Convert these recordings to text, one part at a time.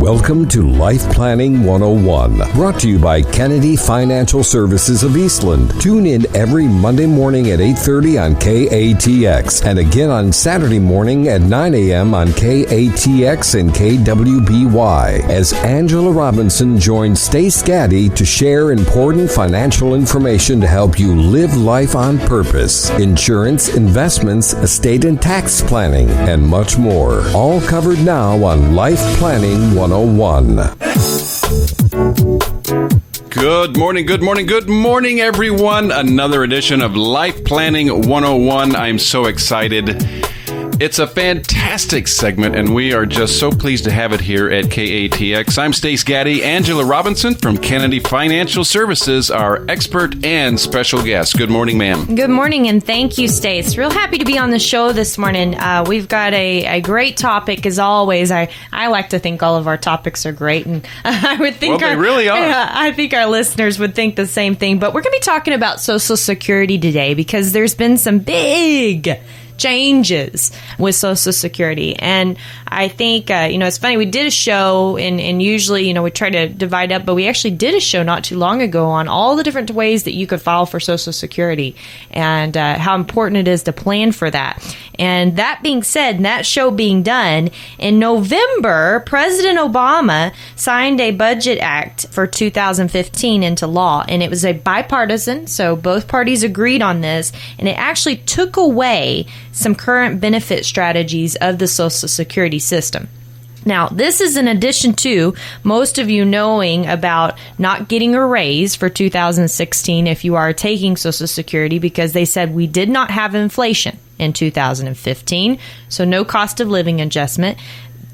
Welcome to Life Planning 101, brought to you by Kennedy Financial Services of Eastland. Tune in every Monday morning at 8:30 on KATX and again on Saturday morning at 9 a.m. on KATX and KWBY as Angela Robinson joins Stace Gaddy to share important financial information to help you live life on purpose, insurance, investments, estate and tax planning, and much more. All covered now on Life Planning 101. Good morning, everyone. Another edition of Life Planning 101. I'm so excited. It's a fantastic segment, and we are just so pleased to have it here at KATX. I'm Stace Gaddy. Angela Robinson from Kennedy Financial Services, our expert and special guest. Good morning, ma'am. Good morning, and thank you, Stace. Real happy to be on the show this morning. We've got a great topic, as always. I like to think all of our topics are great, and I would think they really are. I think our listeners would think the same thing. But we're going to be talking about Social Security today because there's been some big changes with Social Security. And I think, it's funny, we did a show, and usually, we try to divide up, but we actually did a show not too long ago on all the different ways that you could file for Social Security and how important it is to plan for that. And that being said, and that show being done, in November, President Obama signed a budget act for 2015 into law, and it was a bipartisan, so both parties agreed on this, and it actually took away some current benefit strategies of the Social Security system. Now, this is in addition to most of you knowing about not getting a raise for 2016 if you are taking Social Security, because they said we did not have inflation in 2015, so no cost of living adjustment.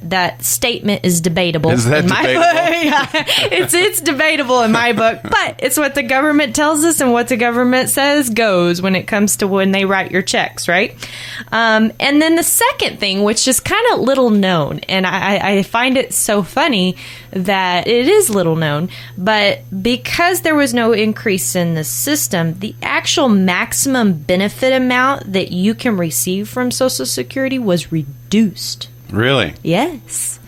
That statement is debatable. Is that in my debatable? book. Yeah, it's debatable in my book, but it's what the government tells us, and what the government says goes when it comes to when they write your checks, right? And then the second thing, which is kind of little known, and I find it so funny that it is little known, but because there was no increase in the system, the actual maximum benefit amount that you can receive from Social Security was reduced. Really? Yes.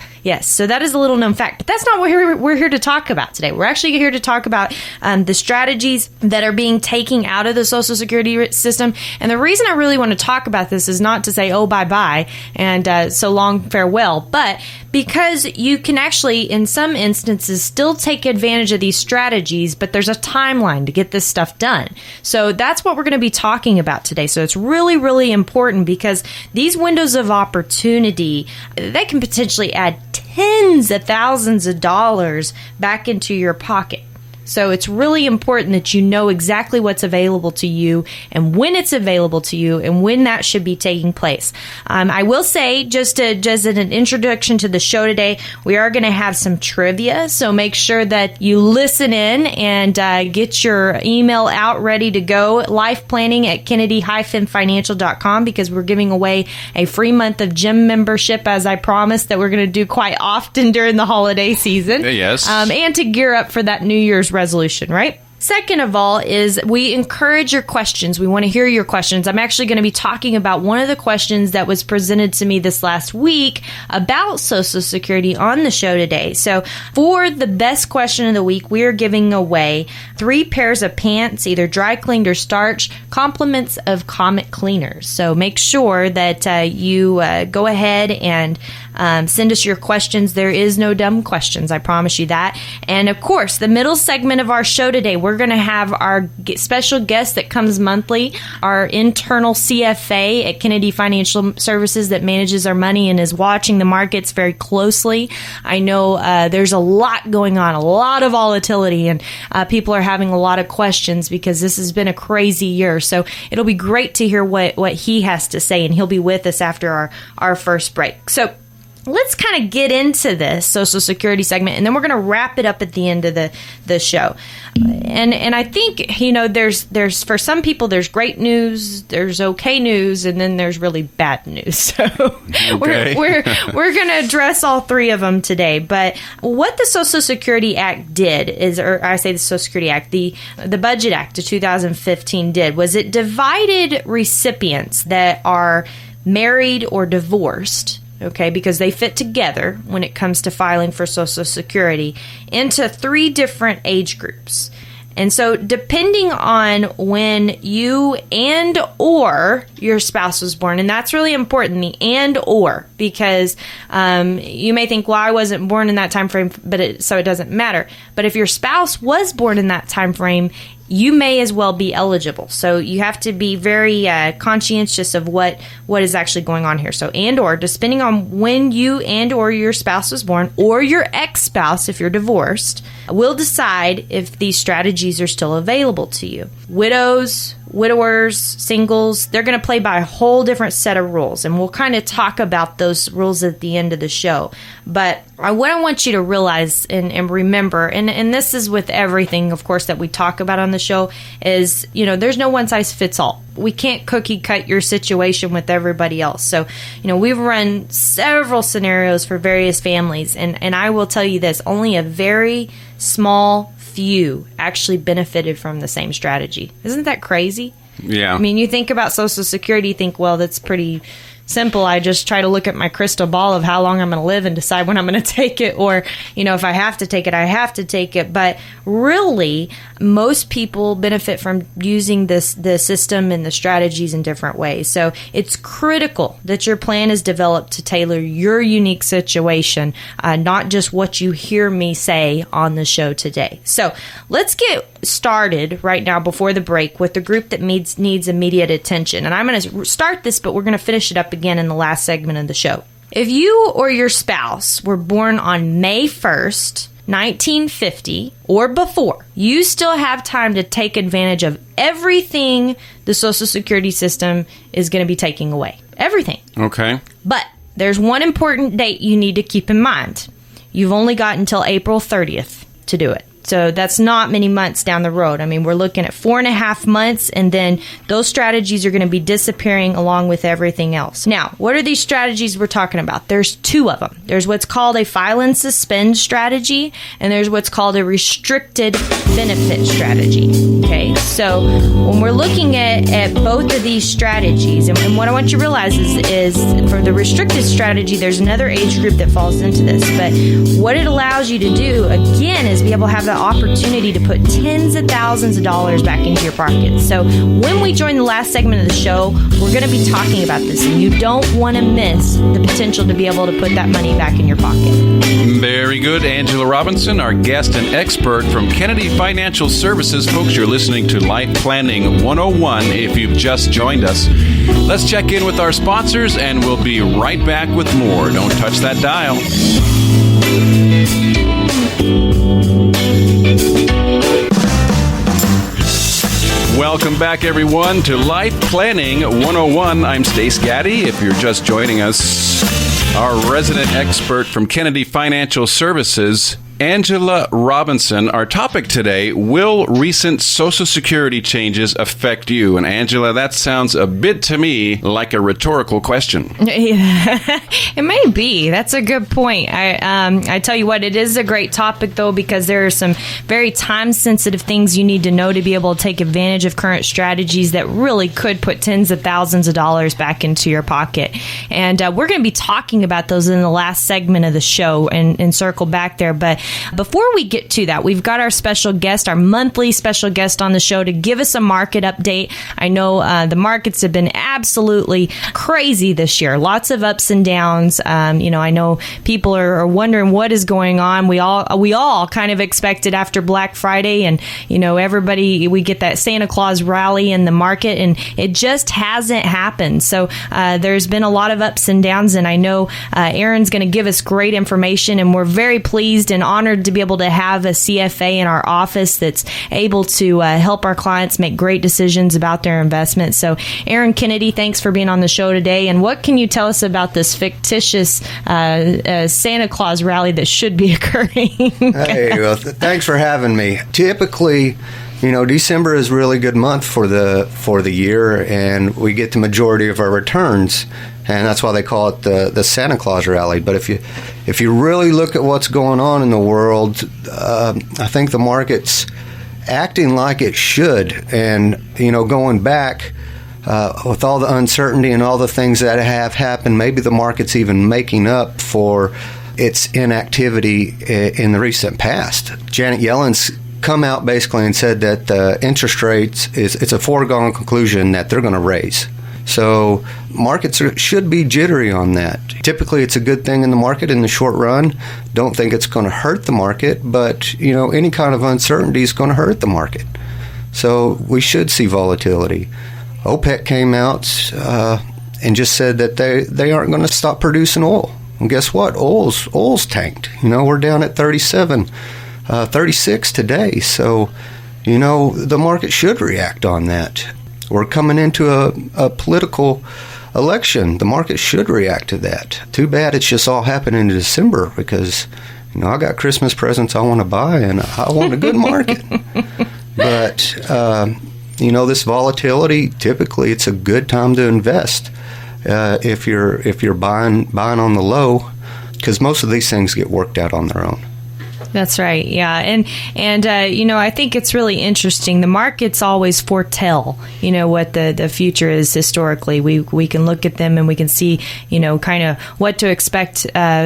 So that is a little known fact. But that's not what we're here to talk about today. We're actually here to talk about the strategies that are being taken out of the Social Security system. And the reason I really want to talk about this is not to say, oh, bye-bye, and so long, farewell, but because you can actually, in some instances, still take advantage of these strategies, but there's a timeline to get this stuff done. So that's what we're going to be talking about today. So it's really, really important because these windows of opportunity, they can potentially add tens of thousands of dollars back into your pocket. So it's really important that you know exactly what's available to you and when it's available to you and when that should be taking place. I will say, just as an introduction to the show today, we are going to have some trivia. So make sure that you listen in and get your email out ready to go. Life Planning at Kennedy-Financial.com, because we're giving away a free month of gym membership, as I promised that we're going to do quite often during the holiday season. Yes. And to gear up for that New Year's resolution, right? Second of all is we encourage your questions. We want to hear your questions. I'm actually going to be talking about one of the questions that was presented to me this last week about Social Security on the show today. So for the best question of the week, we are giving away 3 pairs of pants, either dry cleaned or starched, compliments of Comet Cleaners. So make sure that you go ahead and send us your questions. There is no dumb questions. I promise you that. And of course, the middle segment of our show today, we're going to have our special guest that comes monthly, our internal CFA at Kennedy Financial Services that manages our money and is watching the markets very closely. I know there's a lot going on, a lot of volatility, and people are having a lot of questions because this has been a crazy year. So it'll be great to hear what he has to say, and he'll be with us after our first break. So let's kind of get into this Social Security segment, and then we're going to wrap it up at the end of the show. And I think, there's for some people, there's great news, there's okay news, and then there's really bad news. So okay. we're going to address all 3 of them today. But what the Social Security Act did is, or I say the Social Security Act, the Budget Act of 2015 did, was it divided recipients that are married or divorced. okay, because they fit together when it comes to filing for Social Security, into 3 different age groups. And so depending on when you and or your spouse was born, and that's really important, the and or, because you may think, well, I wasn't born in that time frame, so it doesn't matter. But if your spouse was born in that time frame, you may as well be eligible. So you have to be very conscientious of what is actually going on here. So and or, depending on when you and or your spouse was born, or your ex-spouse if you're divorced, will decide if these strategies are still available to you. Widows, widowers, singles, they're going to play by a whole different set of rules. And we'll kind of talk about those rules at the end of the show. But what I want you to realize and remember, and this is with everything, of course, that we talk about on the show, is, there's no one size fits all. We can't cookie cut your situation with everybody else. So, we've run several scenarios for various families. And I will tell you this, only a very small few actually benefited from the same strategy. Isn't that crazy? Yeah. I mean, you think about Social Security, you think, well, that's pretty simple. I just try to look at my crystal ball of how long I'm going to live and decide when I'm going to take it, or, if I have to take it, I have to take it. But really, most people benefit from using the system and the strategies in different ways. So it's critical that your plan is developed to tailor your unique situation, not just what you hear me say on the show today. So let's get started right now before the break with the group that needs immediate attention. And I'm going to start this, but we're going to finish it up again in the last segment of the show. If you or your spouse were born on May 1st, 1950 or before, you still have time to take advantage of everything the Social Security system is going to be taking away. Everything. Okay. But there's one important date you need to keep in mind. You've only got until April 30th to do it. So that's not many months down the road. I mean, we're looking at 4.5 months, and then those strategies are going to be disappearing along with everything else. Now, what are these strategies we're talking about? There's 2 of them. There's what's called a file and suspend strategy, and there's what's called a restricted benefit strategy. Okay, so when we're looking at both of these strategies, and what I want you to realize is for the restricted strategy, there's another age group that falls into this. But what it allows you to do, again, is be able to have the opportunity to put tens of thousands of dollars back into your pocket. So when we join the last segment of the show, we're going to be talking about this, and you don't want to miss the potential to be able to put that money back in your pocket. Very good. Angela Robinson, our guest and expert from Kennedy Financial Services. Folks, you're listening to Life Planning 101 if you've just joined us. Let's check in with our sponsors, and we'll be right back with more. Don't touch that dial. Welcome back, everyone, to Life Planning 101. I'm Stace Gaddy. If you're just joining us, our resident expert from Kennedy Financial Services, Angela Robinson. Our topic today, will recent Social Security changes affect you? And Angela, that sounds a bit to me like a rhetorical question. It may be. That's a good point. I tell you what, it is a great topic, though, because there are some very time-sensitive things you need to know to be able to take advantage of current strategies that really could put tens of thousands of dollars back into your pocket. And we're going to be talking about those in the last segment of the show and circle back there. But before we get to that, we've got our special guest, our monthly special guest on the show to give us a market update. I know the markets have been absolutely crazy this year. Lots of ups and downs. I know people are wondering what is going on. We all kind of expected after Black Friday, and we get that Santa Claus rally in the market, and it just hasn't happened. So there's been a lot of ups and downs, and I know Aaron's going to give us great information, and we're very pleased and honored to be able to have a CFA in our office that's able to help our clients make great decisions about their investments. So, Aaron Kennedy, thanks for being on the show today. And what can you tell us about this fictitious Santa Claus rally that should be occurring? Hey, well, thanks for having me. Typically, December is a really good month for the year, and we get the majority of our returns, and that's why they call it the Santa Claus rally. But if you really look at what's going on in the world, I think the market's acting like it should. And going back, with all the uncertainty and all the things that have happened, maybe the market's even making up for its inactivity in the recent past. Janet Yellen's come out basically and said that interest rates, it's a foregone conclusion that they're going to raise. So markets should be jittery on that. Typically, it's a good thing in the market in the short run. Don't think it's going to hurt the market, but any kind of uncertainty is going to hurt the market. So we should see volatility. OPEC came out and just said that they aren't going to stop producing oil. And guess what? Oil's tanked. We're down at 37, 36 today. So, the market should react on that. We're coming into a political election. The market should react to that. Too bad it's just all happening in December because, I got Christmas presents I want to buy and I want a good market. But, this volatility, typically it's a good time to invest if you're buying on the low, because most of these things get worked out on their own. That's right. Yeah. And I think it's really interesting. The markets always foretell, what the future is historically. We can look at them and we can see, kind of what to expect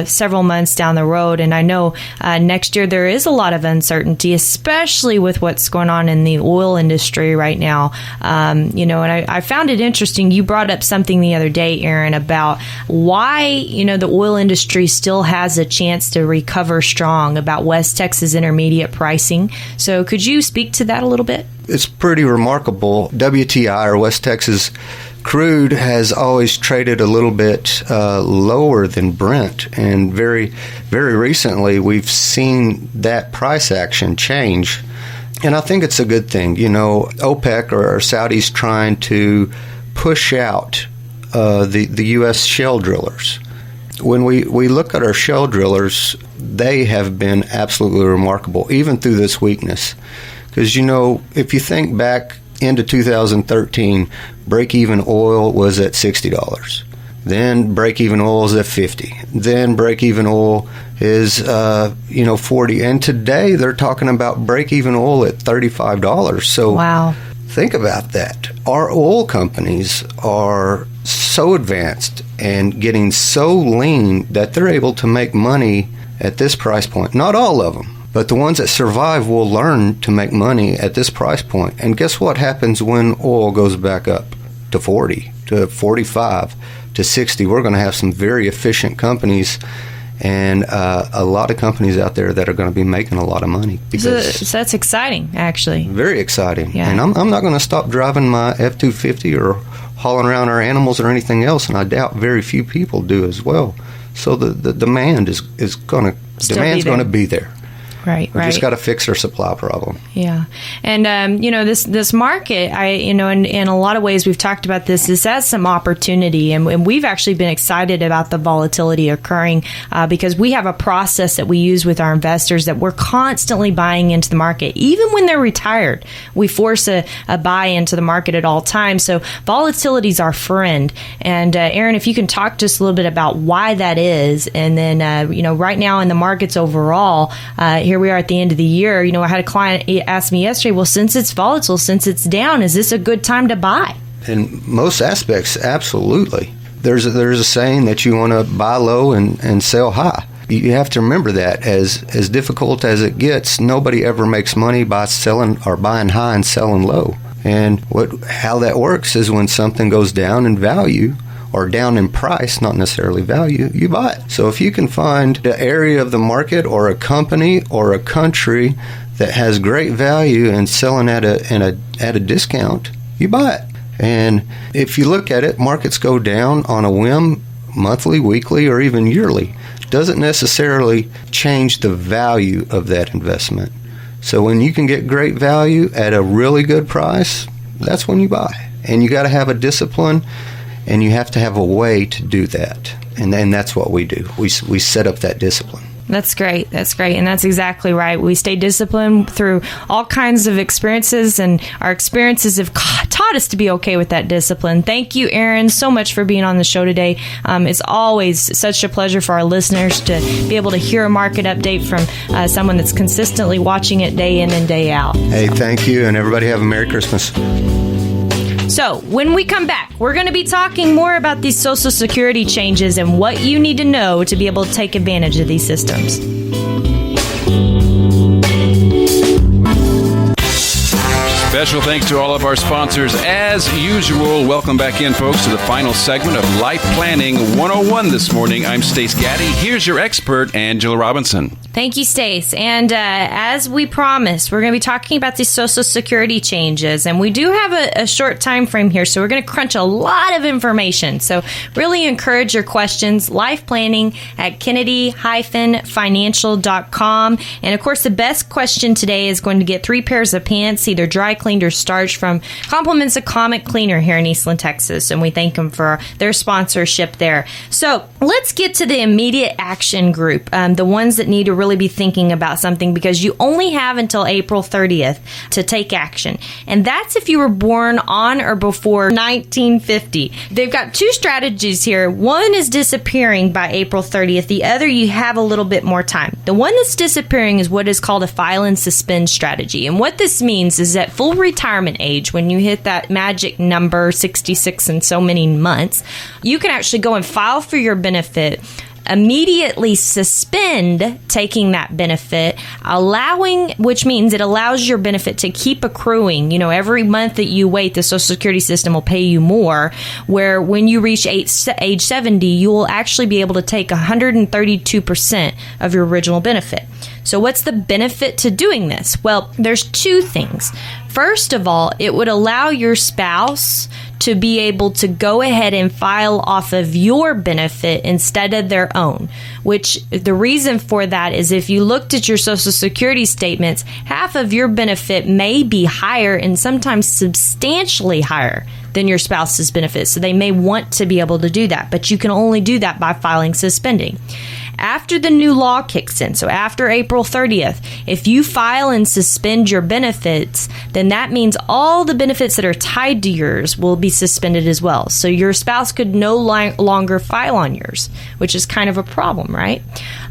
several months down the road. And I know next year there is a lot of uncertainty, especially with what's going on in the oil industry right now. And I found it interesting. You brought up something the other day, Aaron, about why, the oil industry still has a chance to recover strong, about West Texas Intermediate pricing. So could you speak to that a little bit? It's pretty remarkable. WTI, or West Texas crude, has always traded a little bit lower than Brent. And very, very recently, we've seen that price action change. And I think it's a good thing. OPEC or Saudis trying to push out the U.S. shale drillers. When we look at our shale drillers, they have been absolutely remarkable, even through this weakness. Because, if you think back into 2013, break-even oil was at $60. Then break-even oil is at $50. Then break-even oil is, $40. And today they're talking about break-even oil at $35. So wow. Think about that. Our oil companies are so advanced and getting so lean that they're able to make money at this price point. Not all of them, but the ones that survive will learn to make money at this price point. And guess what happens when oil goes back up to 40, to 45, to 60? We're going to have some very efficient companies and a lot of companies out there that are going to be making a lot of money. So that's exciting, actually. Very exciting. Yeah. And I'm not going to stop driving my F-250 or hauling around our animals or anything else, and I doubt very few people do as well. So the demand is going to be there. Right. We just got to fix our supply problem. Yeah, and this market, in a lot of ways we've talked about this. This has some opportunity, and we've actually been excited about the volatility occurring because we have a process that we use with our investors that we're constantly buying into the market, even when they're retired. We force a buy into the market at all times. So volatility is our friend. And Aaron, if you can talk just a little bit about why that is, and then right now in the markets overall. Here we are at the end of the year. I had a client ask me yesterday, well, since it's volatile, since it's down, is this a good time to buy? In most aspects, absolutely. There's a saying that you want to buy low and sell high. You have to remember that as difficult as it gets, nobody ever makes money by selling or buying high and selling low. And how that works is when something goes down in value, or down in price, not necessarily value, you buy it. So if you can find the area of the market or a company or a country that has great value and selling at a discount, you buy it. And if you look at it, markets go down on a whim, monthly, weekly, or even yearly. Doesn't necessarily change the value of that investment. So when you can get great value at a really good price, that's when you buy. And you got to have a discipline. And you have to have a way to do that. And then that's what we do. We set up that discipline. That's great. That's great. And that's exactly right. We stay disciplined through all kinds of experiences, and our experiences have taught us to be okay with that discipline. Thank you, Aaron, so much for being on the show today. It's always such a pleasure for our listeners to be able to hear a market update from someone that's consistently watching it day in and day out. Hey, thank you. And everybody have a Merry Christmas. So when we come back, we're going to be talking more about these Social Security changes and what you need to know to be able to take advantage of these systems. Special thanks to all of our sponsors. As usual, welcome back in, folks, to the final segment of Life Planning 101 this morning. I'm Stace Gaddy. Here's your expert, Angela Robinson. Thank you, Stace. And as we promised, we're going to be talking about these Social Security changes. And we do have a short time frame here, so we're going to crunch a lot of information. So really encourage your questions. Life Planning at Kennedy-financial.com. And of course, the best question today is going to get 3 pairs of pants, either dry cleaned or starched, from Compliments of Comet Cleaner here in Eastland, Texas. And we thank them for their sponsorship there. So let's get to the immediate action group, the ones that need to really be thinking about something, because you only have until April 30th to take action. And that's if you were born on or before 1950. They've got 2 strategies here. One is disappearing by April 30th. The other, you have a little bit more time. The one that's disappearing is what is called a file and suspend strategy. And what this means is that full retirement age, when you hit that magic number 66 and so many months, you can actually go and file for your benefit, immediately suspend taking that benefit, which means it allows your benefit to keep accruing. Every month that you wait, the Social Security system will pay you more, where when you reach age 70, you will actually be able to take 132% of your original benefit. So what's the benefit to doing this? Well, there's 2 things. First of all, it would allow your spouse to be able to go ahead and file off of your benefit instead of their own, which the reason for that is if you looked at your Social Security statements, half of your benefit may be higher and sometimes substantially higher than your spouse's benefit. So they may want to be able to do that, but you can only do that by filing suspending. After the new law kicks in, so after April 30th, if you file and suspend your benefits, then that means all the benefits that are tied to yours will be suspended as well. So your spouse could no longer file on yours, which is kind of a problem, right?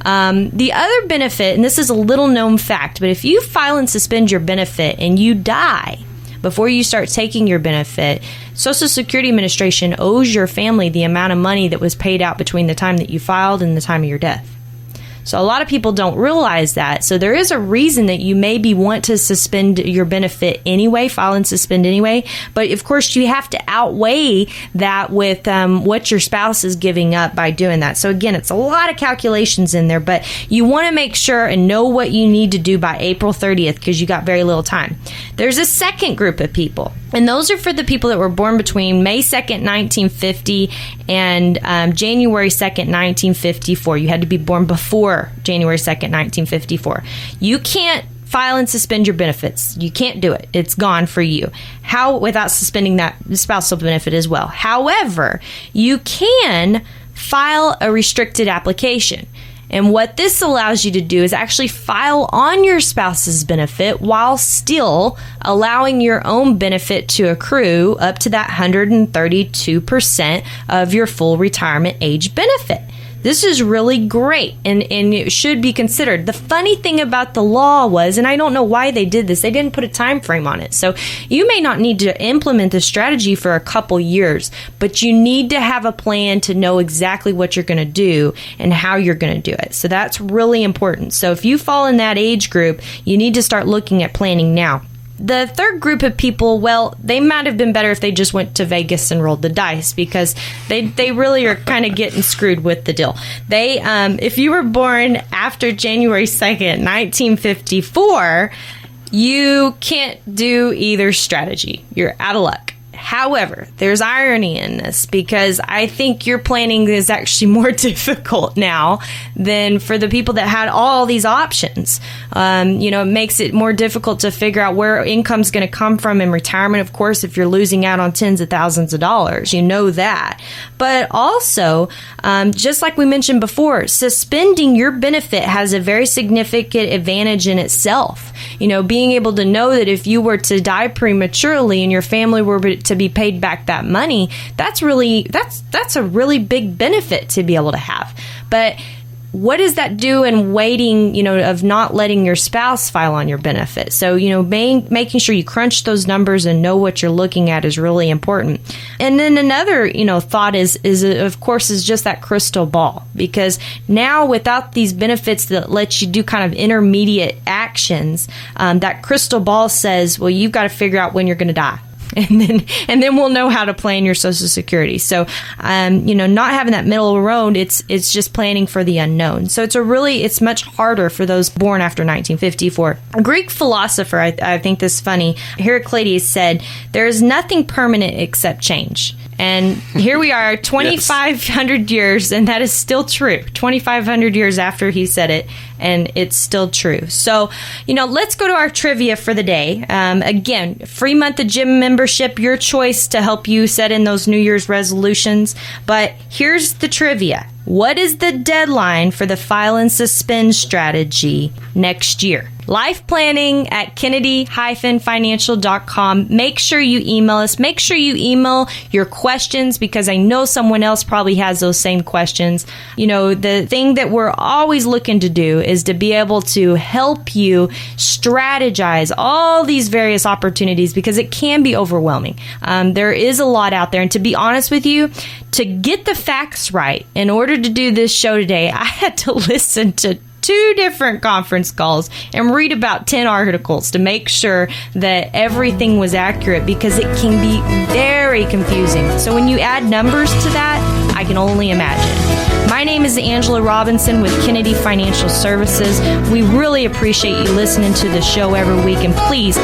The other benefit, and this is a little known fact, but if you file and suspend your benefit and you die before you start taking your benefit, Social Security Administration owes your family the amount of money that was paid out between the time that you filed and the time of your death. So a lot of people don't realize that. So there is a reason that you maybe want to suspend your benefit anyway, file and suspend anyway. But of course, you have to outweigh that with what your spouse is giving up by doing that. So again, it's a lot of calculations in there, but you want to make sure and know what you need to do by April 30th because you got very little time. There's a second group of people, and those are for the people that were born between May 2nd, 1950 and January 2nd, 1954. You had to be born before January 2nd, 1954. You can't file and suspend your benefits. You can't do it. It's gone for you. How without suspending that spousal benefit as well. However, you can file a restricted application. And what this allows you to do is actually file on your spouse's benefit while still allowing your own benefit to accrue up to that 132% of your full retirement age benefit. This is really great, and it should be considered. The funny thing about the law was, and I don't know why they did this, they didn't put a time frame on it. So you may not need to implement this strategy for a couple years, but you need to have a plan to know exactly what you're going to do and how you're going to do it. So that's really important. So if you fall in that age group, you need to start looking at planning now. The third group of people, well, they might have been better if they just went to Vegas and rolled the dice because they really are kind of getting screwed with the deal. They, if you were born after January 2nd, 1954, you can't do either strategy. You're out of luck. However, there's irony in this because I think your planning is actually more difficult now than for the people that had all these options. It makes it more difficult to figure out where income's going to come from in retirement. Of course, if you're losing out on tens of thousands of dollars, you know that. But also, just like we mentioned before, suspending your benefit has a very significant advantage in itself. Being able to know that if you were to die prematurely and your family were to be paid back that money, that's a really big benefit to be able to have. But what does that do in waiting, of not letting your spouse file on your benefit? So, making sure you crunch those numbers and know what you're looking at is really important. And then another, thought is of course, is just that crystal ball. Because now without these benefits that let you do kind of intermediate actions, that crystal ball says, well, you've got to figure out when you're going to die. And then we'll know how to plan your Social Security. So, not having that middle road, it's just planning for the unknown. So it's much harder for those born after 1954. A Greek philosopher, I think this is funny, Heraclitus said, there is nothing permanent except change. And here we are, 2,500 years, and that is still true. 2,500 years after he said it, and it's still true. So, let's go to our trivia for the day. Again, free month of gym membership, your choice to help you set in those New Year's resolutions. But here's the trivia. What is the deadline for the file and suspend strategy next year? Life planning at Kennedy-financial.com. Make sure you email us. Make sure you email your questions, because I know someone else probably has those same questions. The thing that we're always looking to do is to be able to help you strategize all these various opportunities, because it can be overwhelming. There is a lot out there. And to be honest with you, to get the facts right, in order to do this show today, I had to listen to 2 different conference calls and read about 10 articles to make sure that everything was accurate, because it can be very confusing. So when you add numbers to that, I can only imagine. My name is Angela Robinson with Kennedy Financial Services. We really appreciate you listening to the show every week, and please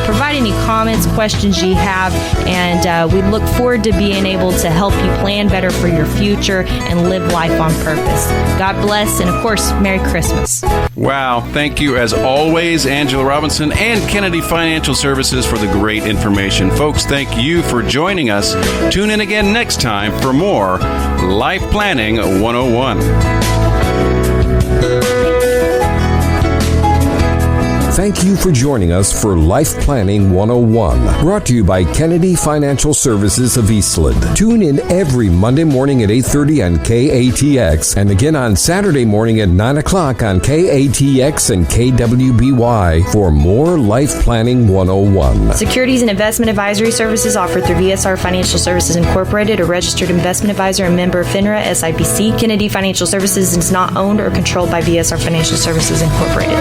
provide any comments, questions you have, and we look forward to being able to help you plan better for your future and live life on purpose. God bless, and of course, Merry Christmas. Wow. Thank you, as always, Angela Robinson and Kennedy Financial Services, for the great information. Folks, thank you for joining us. Tune in again next time for more Life Planning 101. Thank you for joining us for Life Planning 101, brought to you by Kennedy Financial Services of Eastland. Tune in every Monday morning at 8:30 on KATX, and again on Saturday morning at 9 o'clock on KATX and KWBY for more Life Planning 101. Securities and investment advisory services offered through VSR Financial Services Incorporated, a registered investment advisor and member of FINRA SIPC. Kennedy Financial Services is not owned or controlled by VSR Financial Services Incorporated.